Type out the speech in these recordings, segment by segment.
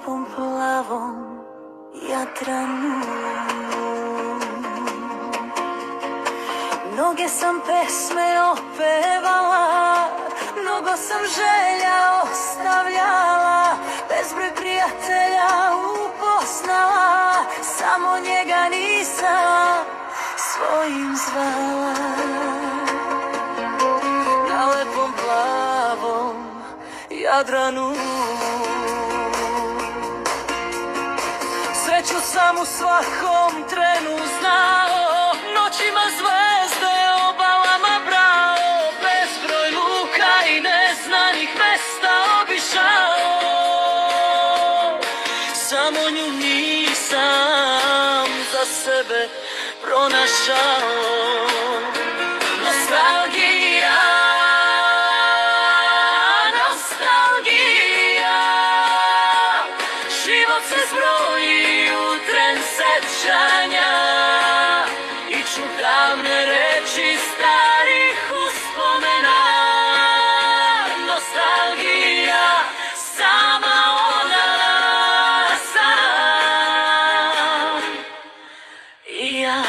lepom plavom Jadranu. Mnoge sam pesme opevala, mnogo sam želja ostavljala, bezbroj prijatelja upoznala, samo njega nisam svojim zvala. Na lepom plavom Jadranu sreću sam u svakom trenu znao, noćima zvezde obalama brao, bezbroj luka i neznanih mesta obišao, samo nju nisam za sebe pronašao. Nostalgija, nostalgija, život se zbroji u tren sećanja i ču davne reči starih uspomena. Nostalgija, sama ona sam i ja.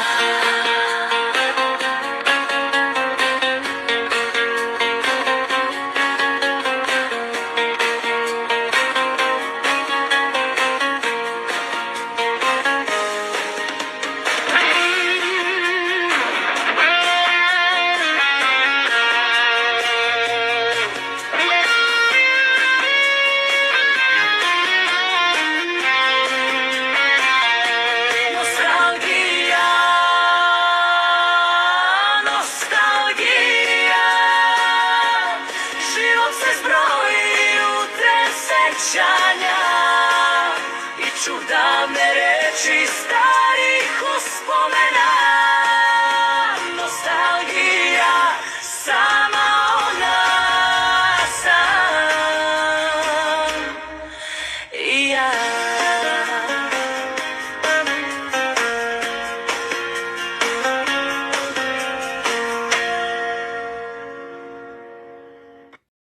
I ču davne reči starih uspomena. Nostalgija, sama ona sam i ja.